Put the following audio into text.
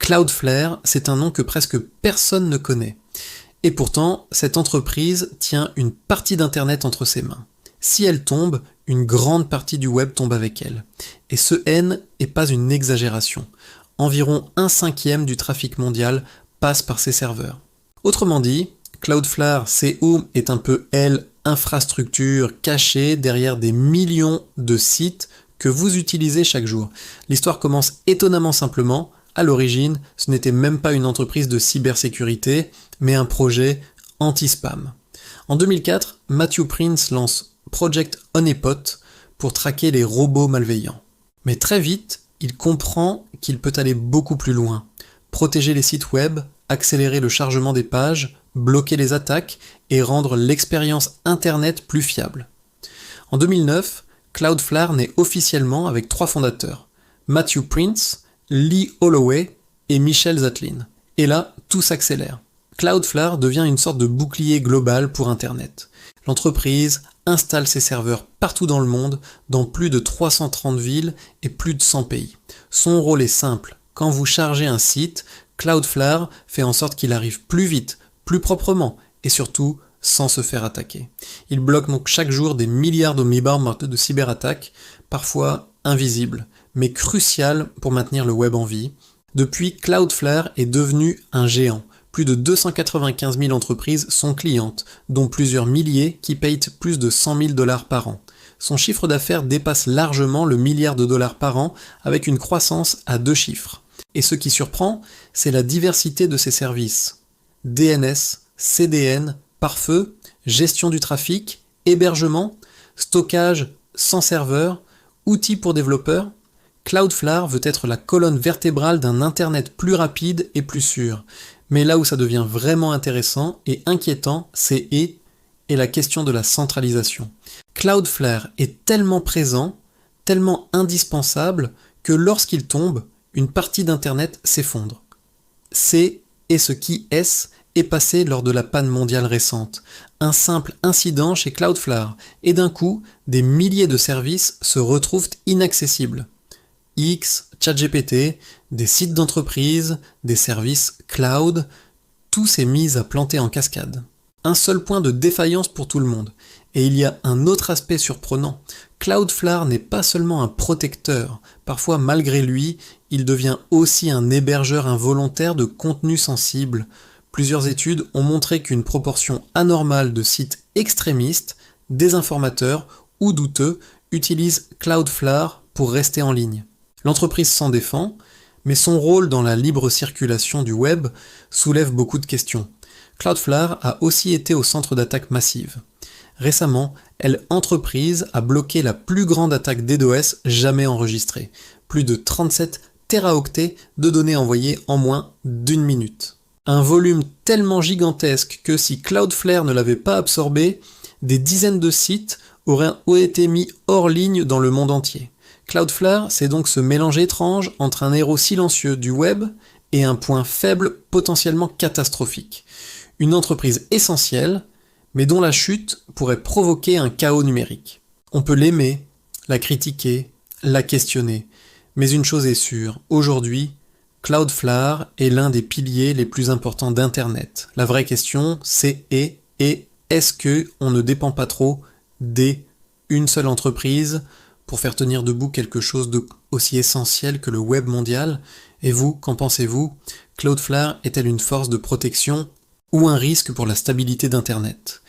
Cloudflare, c'est un nom que presque personne ne connaît. Et pourtant, cette entreprise tient une partie d'Internet entre ses mains. Si elle tombe, une grande partie du web tombe avec elle. Et ce N n'est pas une exagération. Environ 1/5 du trafic mondial passe par ses serveurs. Autrement dit, Cloudflare CO est un peu, infrastructure cachée derrière des millions de sites que vous utilisez chaque jour. L'histoire commence étonnamment simplement. À l'origine, ce n'était même pas une entreprise de cybersécurité, mais un projet anti-spam. En 2004, Matthew Prince lance Project Honeypot pour traquer les robots malveillants. Mais très vite, il comprend qu'il peut aller beaucoup plus loin. Protéger les sites web, accélérer le chargement des pages, bloquer les attaques et rendre l'expérience Internet plus fiable. En 2009, Cloudflare naît officiellement avec 3 fondateurs, Matthew Prince, Lee Holloway et Michel Zatlyn. Et là, tout s'accélère. Cloudflare devient une sorte de bouclier global pour Internet. L'entreprise installe ses serveurs partout dans le monde, dans plus de 330 villes et plus de 100 pays. Son rôle est simple. Quand vous chargez un site, Cloudflare fait en sorte qu'il arrive plus vite, plus proprement et surtout sans se faire attaquer. Il bloque donc chaque jour des milliards de cyberattaques, parfois invisibles, mais cruciales pour maintenir le web en vie. Depuis, Cloudflare est devenu un géant. Plus de 295 000 entreprises sont clientes, dont plusieurs milliers qui payent plus de 100 000 $ par an. Son chiffre d'affaires dépasse largement le milliard de dollars par an, avec une croissance à 2 chiffres. Et ce qui surprend, c'est la diversité de ses services. DNS, CDN, pare-feu, gestion du trafic, hébergement, stockage sans serveur, outils pour développeurs. Cloudflare veut être la colonne vertébrale d'un Internet plus rapide et plus sûr. Mais là où ça devient vraiment intéressant et inquiétant, c'est la question de la centralisation. Cloudflare est tellement présent, tellement indispensable, que lorsqu'il tombe, une partie d'Internet s'effondre. C'est ce qui est passé lors de la panne mondiale récente. Un simple incident chez Cloudflare, et d'un coup, des milliers de services se retrouvent inaccessibles. X, ChatGPT, des sites d'entreprise, des services cloud, tout s'est mis à planter en cascade. Un seul point de défaillance pour tout le monde. Et il y a un autre aspect surprenant. Cloudflare n'est pas seulement un protecteur, parfois malgré lui, il devient aussi un hébergeur involontaire de contenus sensibles. Plusieurs études ont montré qu'une proportion anormale de sites extrémistes, désinformateurs ou douteux utilisent Cloudflare pour rester en ligne. L'entreprise s'en défend, mais son rôle dans la libre circulation du web soulève beaucoup de questions. Cloudflare a aussi été au centre d'attaques massives. Récemment, l'entreprise a bloqué la plus grande attaque DDoS jamais enregistrée. Plus de 37 téraoctets de données envoyées en moins d'1 minute. Un volume tellement gigantesque que si Cloudflare ne l'avait pas absorbé, des dizaines de sites auraient été mis hors ligne dans le monde entier. Cloudflare, c'est donc ce mélange étrange entre un héros silencieux du web et un point faible potentiellement catastrophique. Une entreprise essentielle, mais dont la chute pourrait provoquer un chaos numérique. On peut l'aimer, la critiquer, la questionner, mais une chose est sûre, aujourd'hui, Cloudflare est l'un des piliers les plus importants d'Internet. La vraie question, c'est est-ce qu'on ne dépend pas trop d'une seule entreprise pour faire tenir debout quelque chose d'aussi essentiel que le web mondial? Et vous, qu'en pensez-vous? Cloudflare est-elle une force de protection ou un risque pour la stabilité d'Internet?